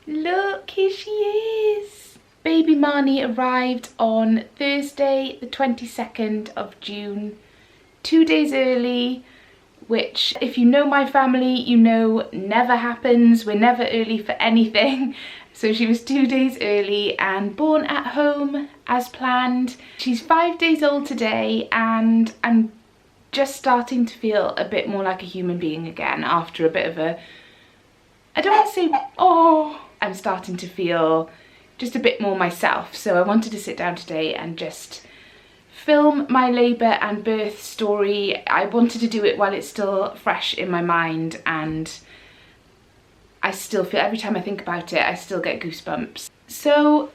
Look, here she is. Baby Marnie arrived on Thursday the 22nd of June, 2 days early, which if you know my family, you know never happens. We're never early for anything. So she was 2 days early and born at home as planned. She's 5 days old today and I'm just starting to feel a bit more like a human being again after a bit of a, I don't want to say, oh, I'm starting to feel just a bit more myself. So I wanted to sit down today and just film my labour and birth story. I wanted to do it while it's still fresh in my mind, and I still feel, every time I think about it, I still get goosebumps. So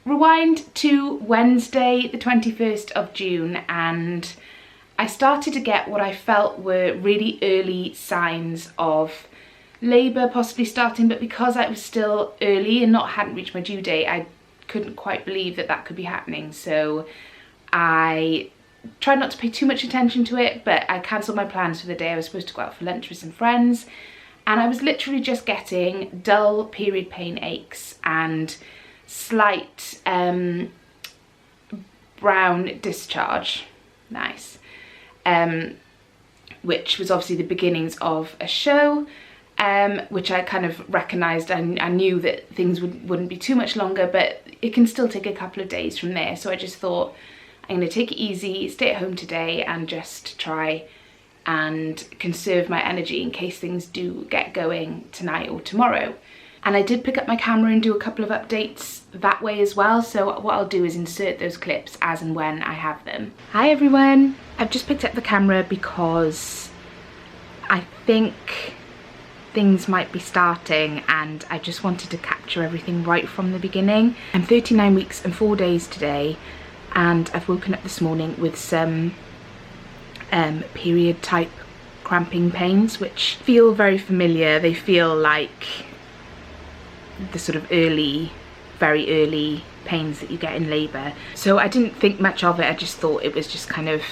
rewind to Wednesday the 21st of June and I started to get what I felt were really early signs of labour possibly starting, but because I was still early and hadn't reached my due date, I couldn't quite believe that that could be happening. So I tried not to pay too much attention to it, but I cancelled my plans for the day. I was supposed to go out for lunch with some friends and I was literally just getting dull period pain aches and slight brown discharge. Nice. Which was obviously the beginnings of a show, which I kind of recognised. I knew that things wouldn't be too much longer, but it can still take a couple of days from there. So I just thought, I'm going to take it easy, stay at home today and just try and conserve my energy in case things do get going tonight or tomorrow. And I did pick up my camera and do a couple of updates that way as well. So what I'll do is insert those clips as and when I have them. Hi everyone. I've just picked up the camera because I think things might be starting and I just wanted to capture everything right from the beginning. I'm 39 weeks and 4 days today and I've woken up this morning with some period type cramping pains which feel very familiar. They feel like the sort of early, very early pains that you get in labour. So I didn't think much of it, I just thought it was just kind of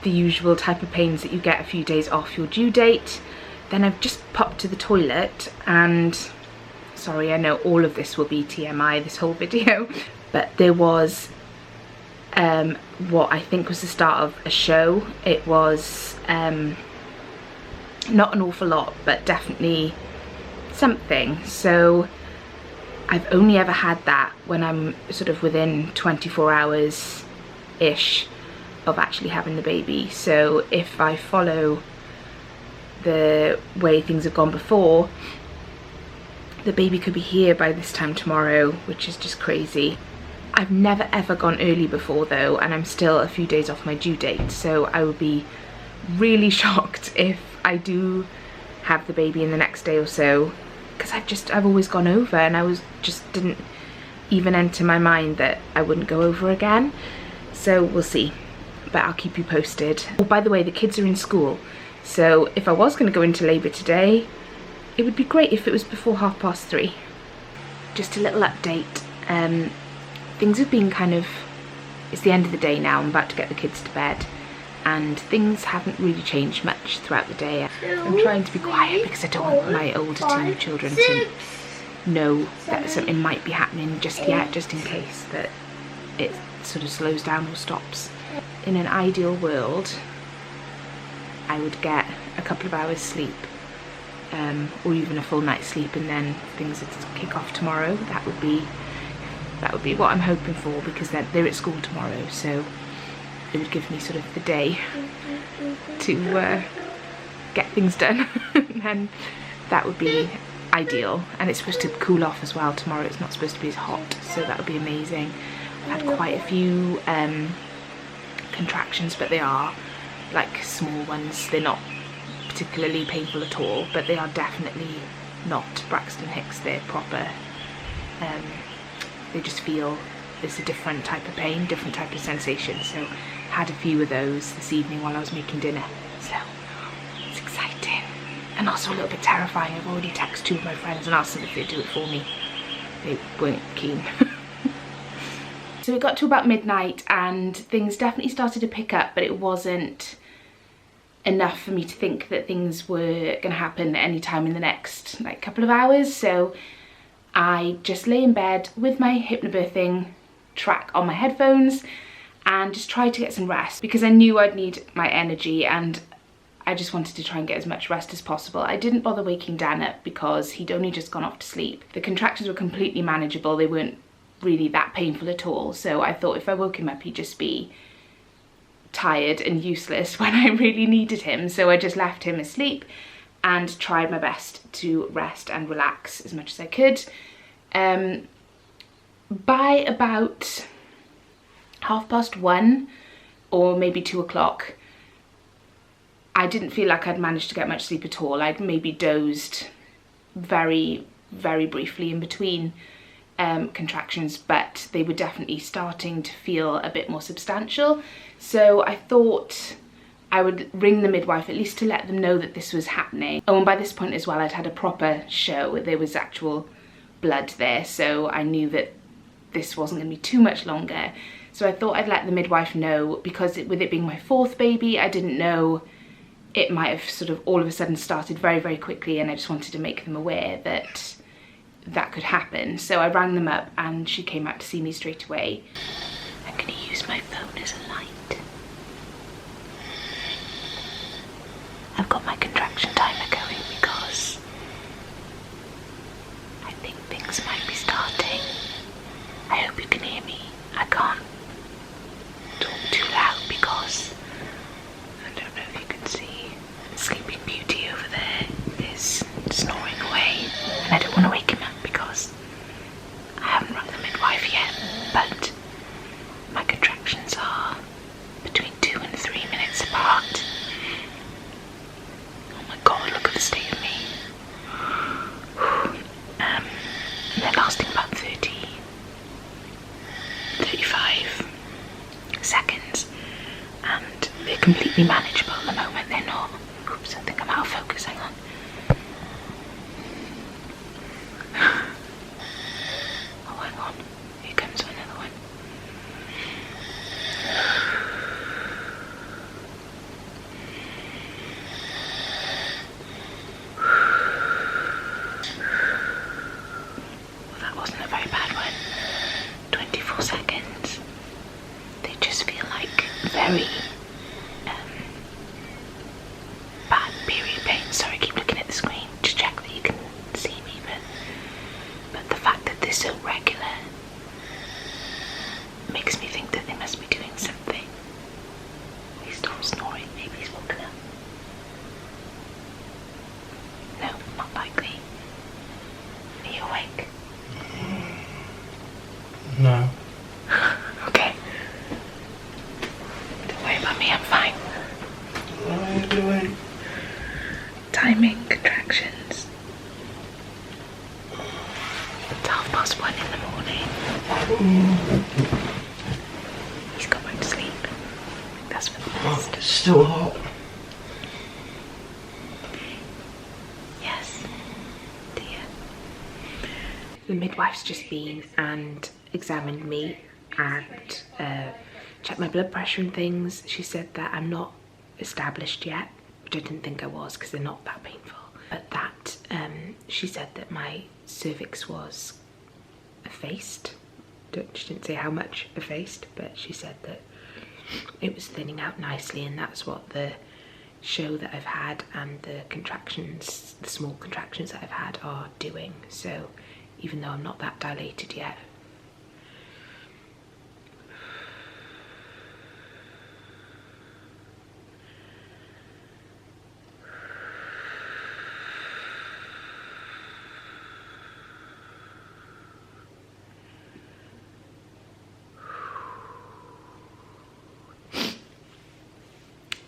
the usual type of pains that you get a few days off your due date. Then I've just popped to the toilet and, sorry, I know all of this will be TMI, this whole video, but there was what I think was the start of a show. It was not an awful lot, but definitely something. So I've only ever had that when I'm sort of within 24 hours ish of actually having the baby. So if I follow the way things have gone before, the baby could be here by this time tomorrow, which is just crazy. I've never ever gone early before though, and I'm still a few days off my due date, so I would be really shocked if I do have the baby in the next day or so, because I've always gone over and didn't even enter my mind that I wouldn't go over again. So we'll see, but I'll keep you posted. Oh, by the way, the kids are in school, so if I was going to go into labour today, it would be great if it was before 3:30. Just a little update. Things have been kind of, it's the end of the day now, I'm about to get the kids to bed, and things haven't really changed much throughout the day. I'm trying to be quiet because I don't want my older two children to know that something might be happening just yet, just in case that it sort of slows down or stops. In an ideal world, I would get a couple of hours sleep, or even a full night's sleep, and then things would kick off tomorrow. That would be what I'm hoping for, because they're at school tomorrow, so it would give me sort of the day to get things done. And that would be ideal. And it's supposed to cool off as well tomorrow. It's not supposed to be as hot, so that would be amazing. I've had quite a few contractions, but they are like small ones. They're not particularly painful at all, but they are definitely not Braxton Hicks. They're proper, they just feel it's a different type of pain, different type of sensation. So had a few of those this evening while I was making dinner, so it's exciting and also a little bit terrifying. I've already texted 2 of my friends and asked them if they'd do it for me. They weren't keen. So it got to about midnight and things definitely started to pick up, but it wasn't enough for me to think that things were going to happen any time in the next like couple of hours. So I just lay in bed with my hypnobirthing track on my headphones and just tried to get some rest, because I knew I'd need my energy and I just wanted to try and get as much rest as possible. I didn't bother waking Dan up because he'd only just gone off to sleep. The contractions were completely manageable. They weren't really that painful at all. So I thought if I woke him up, he'd just be tired and useless when I really needed him. So I just left him asleep and tried my best to rest and relax as much as I could. By about 1:30 or maybe 2 o'clock, I didn't feel like I'd managed to get much sleep at all. I'd maybe dozed very, very briefly in between contractions, but they were definitely starting to feel a bit more substantial. So I thought I would ring the midwife at least to let them know that this was happening. Oh, and by this point as well, I'd had a proper show. There was actual blood there, so I knew that this wasn't going to be too much longer. So I thought I'd let the midwife know, because with it being my 4th baby, I didn't know, it might have sort of all of a sudden started very, very quickly, and I just wanted to make them aware that that could happen. So I rang them up and she came out to see me straight away. I'm going to use my phone as a light. I've got my contraction timer going because I think things might be starting. I hope you can hear me. I can't talk too loud because I don't know if you can see Sleeping Beauty over there is snoring away, and I don't want to wake him up because I haven't rung the midwife yet, but my contractions are between 2 and 3 minutes apart. Oh my god, look at the state of me. And they're lasting about 35 seconds, and they're completely manageable at the moment. They're not. Oops, I think I'm out of focus, hang on. Oh, hang on. Here comes another one. Well, that wasn't a very bad one. 24 seconds. They just feel like very bad period pain. Sorry, I keep looking at the screen to check that you can see me, but the fact that they're so regular makes me think that they must be doing something. He stopped snoring, maybe he's woken up. No, not likely. Are you awake? No. Okay. Don't worry about me, I'm fine. What are you doing? Timing contractions. It's 1:30 in the morning. He's got back to sleep. That's for the best. It's still hot. Yes, dear. The midwife's just been and examined me and checked my blood pressure and things. She said that I'm not established yet, which I didn't think I was because they're not that painful, but that she said that my cervix was effaced. She didn't say how much effaced, but she said that it was thinning out nicely, and that's what the show that I've had and the contractions, the small contractions that I've had, are doing. So even though I'm not that dilated yet,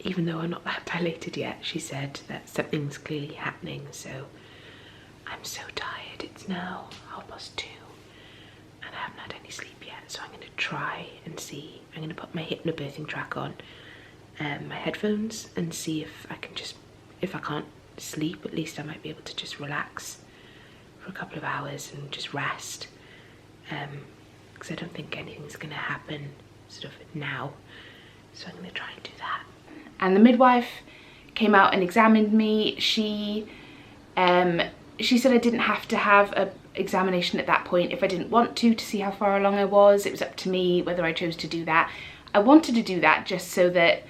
even though I'm not that dilated yet, she said that something's clearly happening. So I'm so tired. It's now 2:30 and I haven't had any sleep yet. So I'm going to try and see. I'm going to put my hypnobirthing track on, my headphones, and see if I can just, if I can't sleep, at least I might be able to just relax for a couple of hours and just rest. Because I don't think anything's going to happen sort of now. So I'm going to try and do that. And the midwife came out and examined me. She said I didn't have to have a examination at that point if I didn't want to see how far along I was. It was up to me whether I chose to do that. I wanted to do that just so that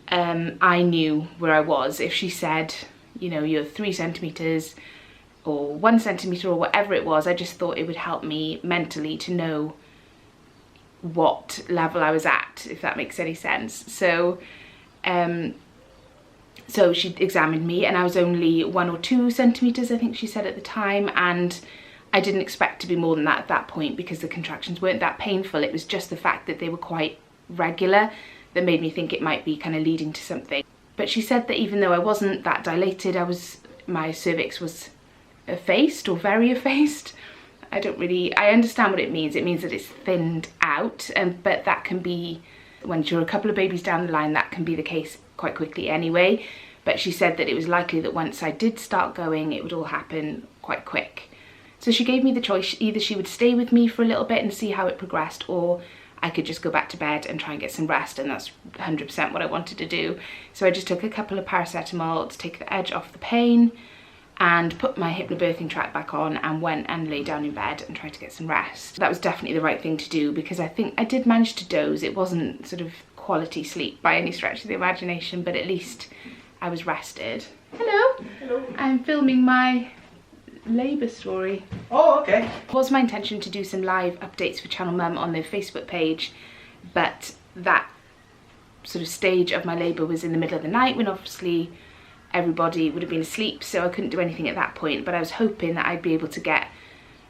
I knew where I was. If she said, you know, you're 3 centimeters or 1 centimeter or whatever it was, I just thought it would help me mentally to know what level I was at, if that makes any sense. So so she examined me and I was only 1 or 2 centimeters, I think she said at the time, and I didn't expect to be more than that at that point because the contractions weren't that painful. It was just the fact that they were quite regular that made me think it might be kind of leading to something. But she said that even though I wasn't that dilated, my cervix was effaced or very effaced. I understand what it means. It means that it's thinned out, but that can be, when you're a couple of babies down the line, that can be the case quite quickly anyway. But she said that it was likely that once I did start going, it would all happen quite quick. So she gave me the choice, either she would stay with me for a little bit and see how it progressed, or I could just go back to bed and try and get some rest, and that's 100% what I wanted to do. So I just took a couple of paracetamol to take the edge off the pain and put my hypnobirthing track back on and went and lay down in bed and tried to get some rest. That was definitely the right thing to do because I think I did manage to doze. It wasn't sort of quality sleep by any stretch of the imagination, but at least I was rested. Hello. Hello. I'm filming my labour story. Oh, okay. It was my intention to do some live updates for Channel Mum on their Facebook page, but that sort of stage of my labour was in the middle of the night when obviously everybody would have been asleep, so I couldn't do anything at that point. But I was hoping that I'd be able to get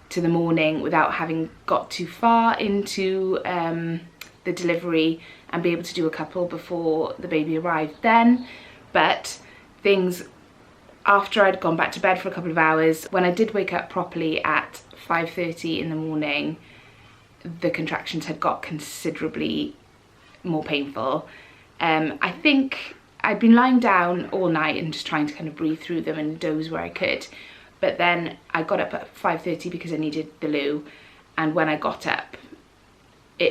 to the morning without having got too far into the delivery and be able to do a couple before the baby arrived then. But things, after I'd gone back to bed for a couple of hours, when I did wake up properly at 5:30 in the morning, the contractions had got considerably more painful. I think I'd been lying down all night and just trying to kind of breathe through them and doze where I could. But then I got up at 5:30 because I needed the loo, and when I got up,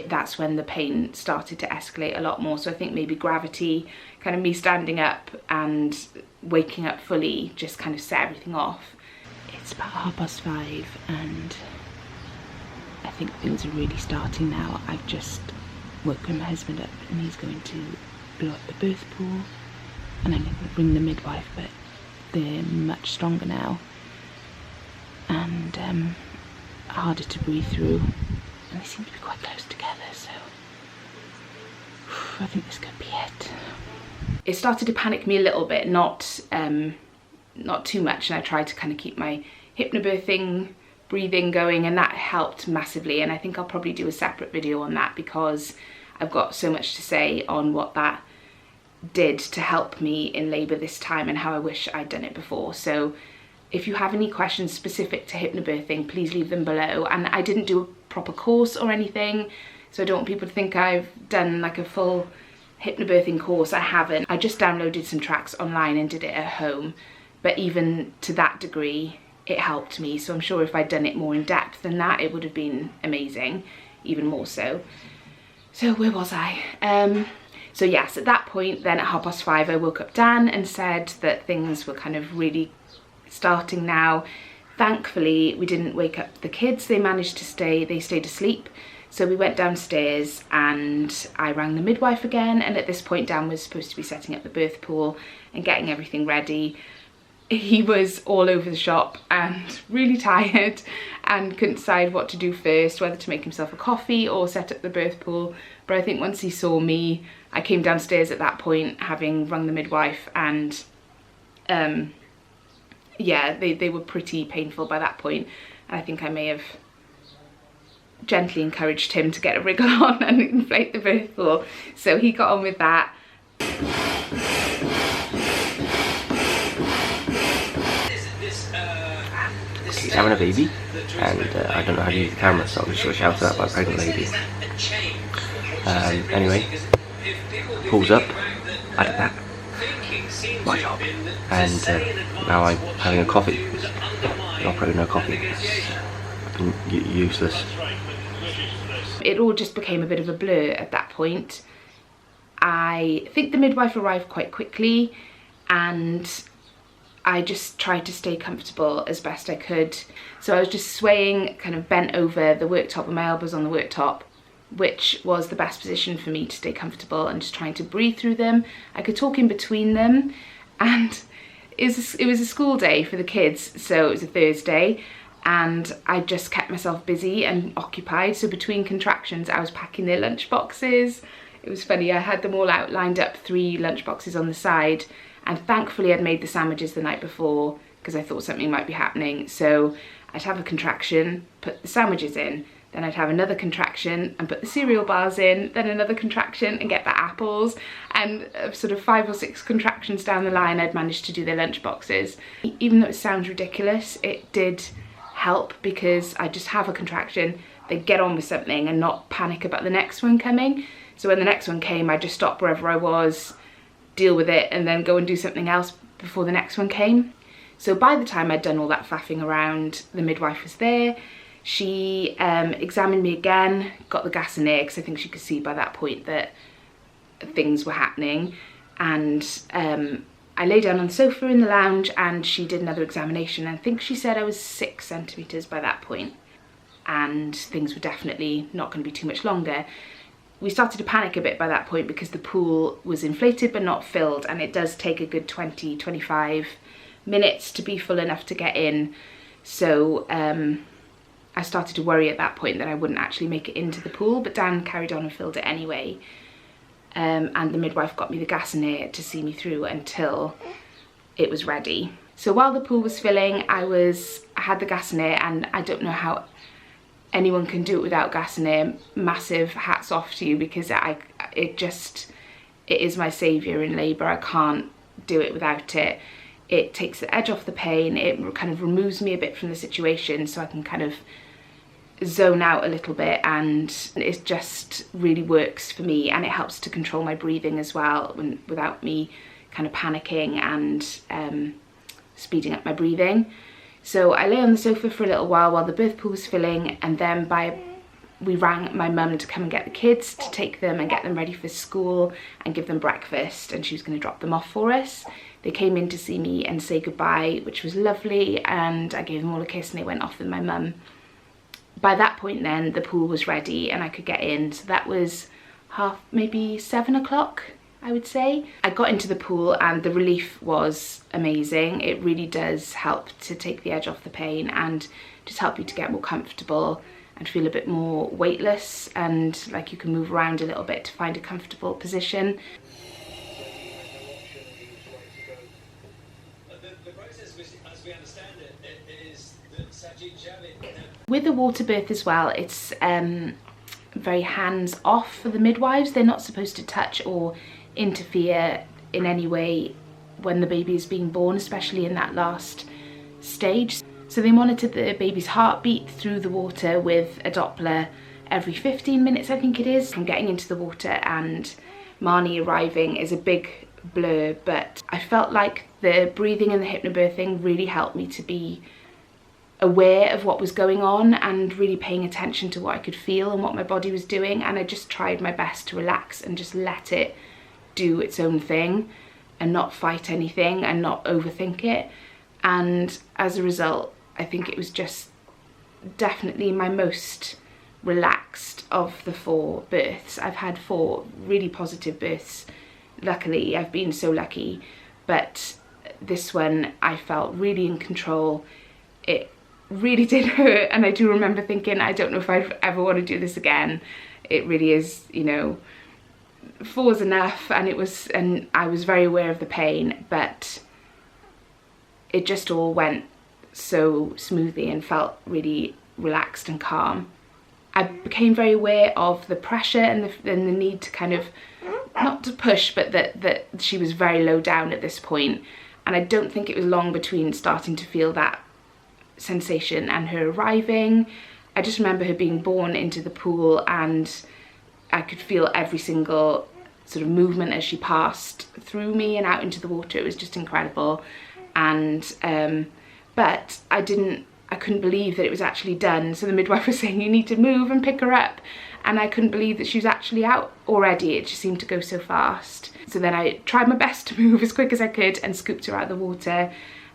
that's when the pain started to escalate a lot more. So I think maybe gravity, kind of me standing up and waking up fully, just kind of set everything off. It's about 5:30 and I think things are really starting now. I've just woken my husband up and he's going to blow up the birth pool, and I'm going to bring the midwife, but they're much stronger now and harder to breathe through, and they seem to be quite close together, so I think this could be it. It started to panic me a little bit, not too much, and I tried to kind of keep my hypnobirthing breathing going, and that helped massively. And I think I'll probably do a separate video on that because I've got so much to say on what that did to help me in labour this time and how I wish I'd done it before. So if you have any questions specific to hypnobirthing, please leave them below. And I didn't do a proper course or anything, so I don't want people to think I've done like a full hypnobirthing course. I haven't. I just downloaded some tracks online and did it at home, but even to that degree it helped me. So I'm sure if I'd done it more in depth than that, it would have been amazing, even more so. So where was I? So yes, at that point then at 5:30 I woke up Dan and said that things were kind of really starting now. Thankfully we didn't wake up the kids, they managed to they stayed asleep. So we went downstairs and I rang the midwife again, and at this point Dan was supposed to be setting up the birth pool and getting everything ready. He was all over the shop and really tired and couldn't decide what to do first, whether to make himself a coffee or set up the birth pool. But I think once he saw me, I came downstairs at that point, having rung the midwife, and yeah, they were pretty painful by that point. And I think I may have gently encouraged him to get a wriggle on and inflate the birth pool. So he got on with that. He's having a baby, and I don't know how to use the camera, so I'm just going to shout out my pregnant lady. Anyway, pulls up, I did that, my job, and now I'm having a coffee. Not probably no coffee, it's been useless. It all just became a bit of a blur at that point. I think the midwife arrived quite quickly, and I just tried to stay comfortable as best I could. So I was just swaying, kind of bent over the worktop with my elbows on the worktop, which was the best position for me to stay comfortable, and just trying to breathe through them. I could talk in between them, and it was a school day for the kids, so it was a Thursday, and I just kept myself busy and occupied. So between contractions I was packing their lunch boxes. It was funny, I had them all out, lined up, 3 lunch boxes on the side, and thankfully I'd made the sandwiches the night before because I thought something might be happening. So I'd have a contraction, put the sandwiches in, then I'd have another contraction and put the cereal bars in, then another contraction and get the apples, and sort of 5 or 6 contractions down the line I'd managed to do their lunch boxes. Even though it sounds ridiculous, it did help, because I just have a contraction, they get on with something and not panic about the next one coming. So when the next one came, I just stopped wherever I was, deal with it, and then go and do something else before the next one came. So by the time I'd done all that faffing around, the midwife was there. She examined me again, got the gas in there, because I think she could see by that point that things were happening. And I lay down on the sofa in the lounge, and she did another examination. I think she said I was 6 centimetres by that point, and things were definitely not going to be too much longer. We started to panic a bit by that point because the pool was inflated but not filled, and it does take a good 20-25 minutes to be full enough to get in. So I started to worry at that point that I wouldn't actually make it into the pool, but Dan carried on and filled it anyway. And the midwife got me the gas in there to see me through until it was ready. So while the pool was filling, I had the gas in there, and I don't know how anyone can do it without gas in there. Massive hats off to you, because it is my saviour in labour. I can't do it without it. It takes the edge off the pain, it kind of removes me a bit from the situation, so I can kind of zone out a little bit, and it just really works for me, and it helps to control my breathing as well, without me kind of panicking and speeding up my breathing. So I lay on the sofa for a little while the birth pool was filling, and then we rang my mum to come and get the kids, to take them and get them ready for school and give them breakfast, and she was going to drop them off for us. They came in to see me and say goodbye, which was lovely, and I gave them all a kiss and they went off with my mum. By that point then, the pool was ready and I could get in, so that was maybe 7 o'clock, I would say. I got into the pool and the relief was amazing. It really does help to take the edge off the pain and just help you to get more comfortable and feel a bit more weightless, and like you can move around a little bit to find a comfortable position. With the water birth as well, it's very hands off for the midwives. They're not supposed to touch or interfere in any way when the baby is being born, especially in that last stage. So they monitor the baby's heartbeat through the water with a Doppler every 15 minutes, I think it is. From getting into the water and Marnie arriving is a big blur, but I felt like the breathing and the hypnobirthing really helped me to be aware of what was going on and really paying attention to what I could feel and what my body was doing, and I just tried my best to relax and just let it do its own thing and not fight anything and not overthink it. And as a result, I think it was just definitely my most relaxed of the 4 births. I've had 4 really positive births, luckily. I've been so lucky, but this one I felt really in control. It really did hurt, and I do remember thinking, I don't know if I'd ever want to do this again. It really is, you know, 4's enough, and I was very aware of the pain, but it just all went so smoothly and felt really relaxed and calm. I became very aware of the pressure and the need to kind of, not to push, but that she was very low down at this point, and I don't think it was long between starting to feel that sensation and her arriving. I just remember her being born into the pool, and I could feel every single sort of movement as she passed through me and out into the water. It was just incredible. And but I I couldn't believe that it was actually done. So the midwife was saying, you need to move and pick her up. And I couldn't believe that she was actually out already. It just seemed to go so fast. So then I tried my best to move as quick as I could and scooped her out of the water.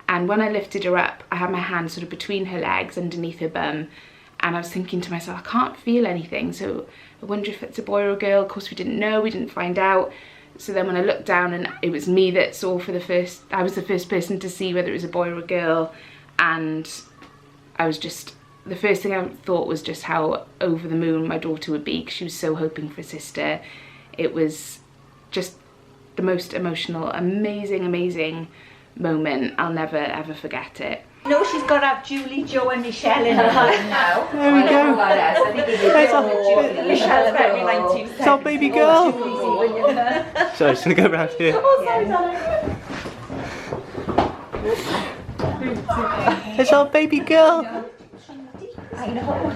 And when I lifted her up, I had my hand sort of between her legs, underneath her bum. And I was thinking to myself, I can't feel anything. So I wonder if it's a boy or a girl. Of course, we didn't know, we didn't find out. So then when I looked down, and it was me that saw for the first, I was the first person to see whether it was a boy or a girl. And I was just, the first thing I thought was just how over the moon my daughter would be, because she was so hoping for a sister. It was just the most emotional, amazing moment. I'll never ever forget it. No, she's got to have Julie, Joe and Michelle in her hand now. There we go. There's our, Michelle's very 19. it's our baby girl. So it's going to go around here. Oh, sorry, darling. It's our baby girl. I know.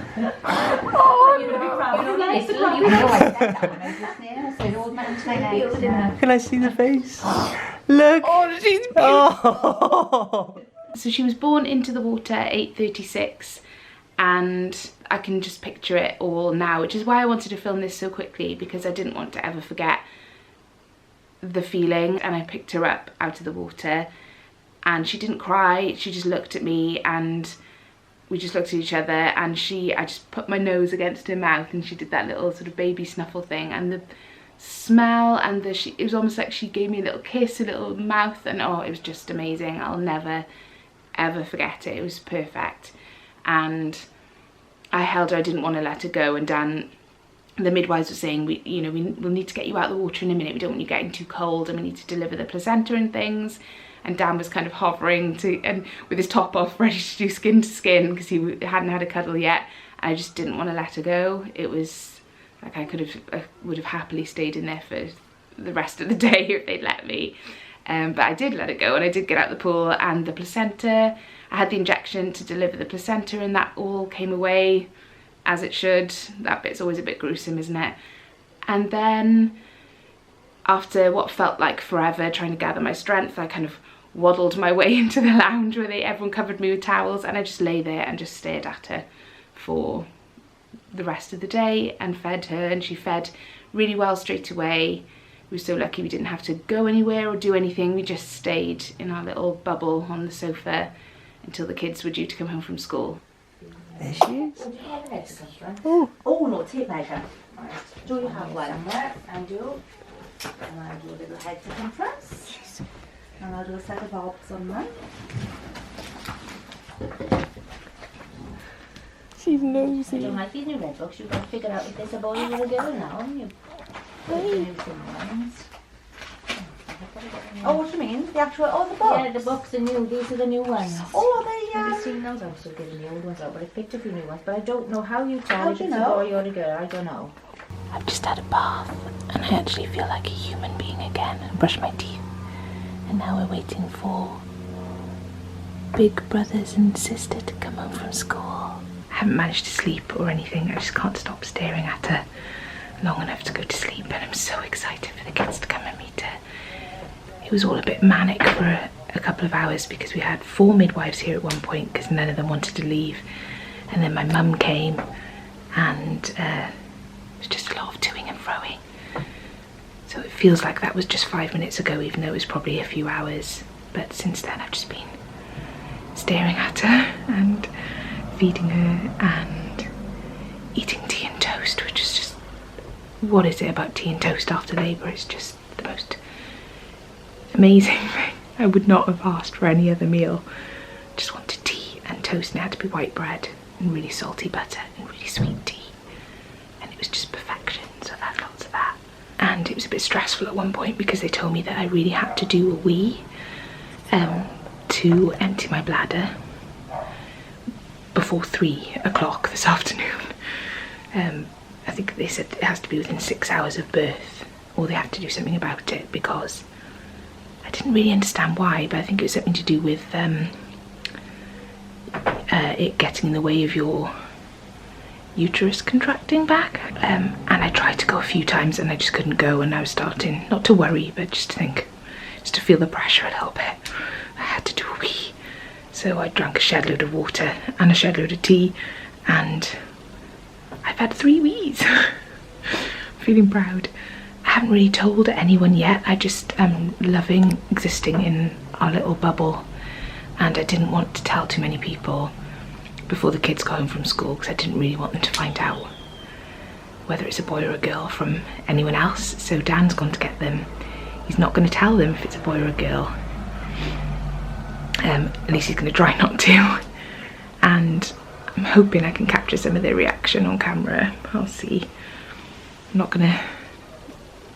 Can I see the face? Look. Oh, she's beautiful. Oh. So she was born into the water at 8:36, and I can just picture it all now, which is why I wanted to film this so quickly, because I didn't want to ever forget the feeling. And I picked her up out of the water, and she didn't cry, she just looked at me, and we just looked at each other, and I just put my nose against her mouth, and she did that little sort of baby snuffle thing, and the smell, and it was almost like she gave me a little kiss, a little mouth, and oh, it was just amazing. I'll never ever forget it. It was perfect. And I held her, I didn't want to let her go, and Dan, the midwives were saying, we'll need to get you out of the water in a minute, we don't want you getting too cold, and we need to deliver the placenta and things. And Dan was kind of hovering and with his top off, ready to do skin to skin, because he hadn't had a cuddle yet. I just didn't want to let her go. It was like I would have happily stayed in there for the rest of the day if they'd let me. But I did let it go, and I did get out the pool, and the placenta, I had the injection to deliver the placenta, and that all came away as it should. That bit's always a bit gruesome, isn't it? And then after what felt like forever trying to gather my strength, I kind of waddled my way into the lounge where everyone covered me with towels, and I just lay there and just stared at her for the rest of the day and fed her, and she fed really well straight away. We were so lucky we didn't have to go anywhere or do anything. We just stayed in our little bubble on the sofa until the kids were due to come home from school. There she is. Oh, no, tape measure. Right. Do you have one? Somewhere? I do. And I'll do a little head circumference. And I'll do a set of orbs on mine. She's nosy. You don't like these new red books. You've got to figure out if there's a boy or a girl now, haven't you? Oh, what do you mean? The actual, the books? Yeah, the books are new. These are the new ones. Oh, they, Have you seen those? I was still getting the old ones out, but I picked a few new ones. But I don't know how you tell if it's a boy or a girl. I don't know. I've just had a bath, and I actually feel like a human being again, and brushed my teeth. And now we're waiting for big brothers and sister to come home from school. I haven't managed to sleep or anything. I just can't stop staring at her long enough to go to sleep, and I'm so excited for the kids to come and meet her. It was all a bit manic for a couple of hours because we had 4 midwives here at one point because none of them wanted to leave, and then my mum came, and it was just a lot of toing and froing. So it feels like that was just 5 minutes ago, even though it was probably a few hours. But since then I've just been staring at her and feeding her and eating tea and toast, which is just, what is it about tea and toast after labour? It's just the most amazing thing. I would not have asked for any other meal. Just wanted tea and toast, and it had to be white bread and really salty butter and really sweet tea, and it was just perfection. So I've had lots of that. And it was a bit stressful at one point because they told me that I really had to do a wee to empty my bladder before 3 o'clock this afternoon. I think they said it has to be within 6 hours of birth, or they had to do something about it, because I didn't really understand why, but I think it was something to do with it getting in the way of your uterus contracting back. And I tried to go a few times and I just couldn't go, and I was starting not to worry, but just to feel the pressure a little bit. I had to do a wee. So I drank a shed load of water and a shed load of tea, and I've had 3 wees. Feeling proud. I haven't really told anyone yet. I just am loving existing in our little bubble, and I didn't want to tell too many people before the kids got home from school because I didn't really want them to find out whether it's a boy or a girl from anyone else. So Dan's gone to get them. He's not going to tell them if it's a boy or a girl. At least he's going to try not to. And I'm hoping I can capture some of their reaction on camera. I'll see. I'm not going to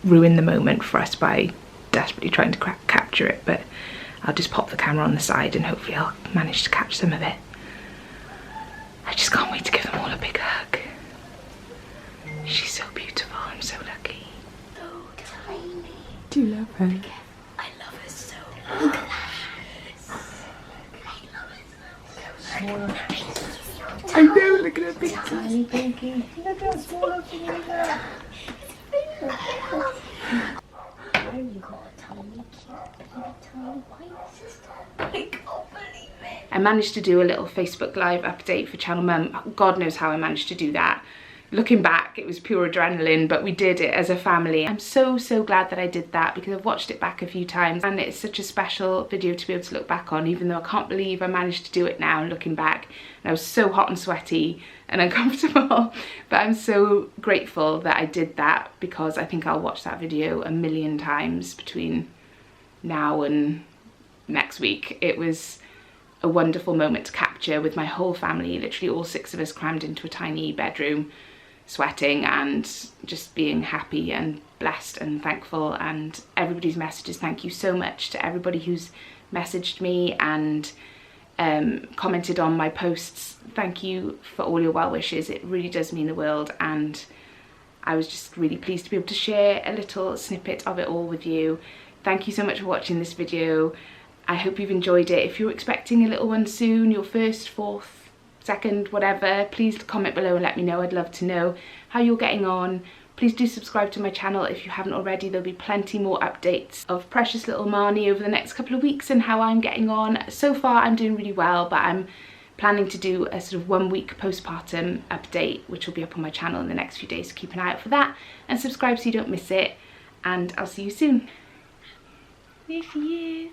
ruin the moment for us by desperately trying to capture it, but I'll just pop the camera on the side and hopefully I'll manage to catch some of it. I just can't wait to give them all a big hug. She's so beautiful. I'm so lucky. So tiny. Do you love her? I love her so much. I know, look at her big Tiny pinky. Look how small her fingers are. I managed to do a little Facebook Live update for Channel Mum. God knows how I managed to do that. Looking back, it was pure adrenaline, but we did it as a family. I'm so glad that I did that because I've watched it back a few times and it's such a special video to be able to look back on, even though I can't believe I managed to do it now looking back. And I was so hot and sweaty and uncomfortable, but I'm so grateful that I did that because I think I'll watch that video a million times between now and next week. It was a wonderful moment to capture with my whole family, literally all 6 of us crammed into a tiny bedroom, sweating and just being happy and blessed and thankful. And everybody's messages, thank you so much to everybody who's messaged me and commented on my posts. Thank you for all your well wishes. It really does mean the world, and I was just really pleased to be able to share a little snippet of it all with you. Thank you so much for watching this video. I hope you've enjoyed it. If you're expecting a little one soon, your first, fourth, second, whatever, please comment below and let me know. I'd love to know how you're getting on. Please do subscribe to my channel if you haven't already. There'll be plenty more updates of precious little Marnie over the next couple of weeks and how I'm getting on. So far I'm doing really well, but I'm planning to do a sort of 1 week postpartum update, which will be up on my channel in the next few days, so keep an eye out for that and subscribe so you don't miss it. And I'll see you soon. There she is.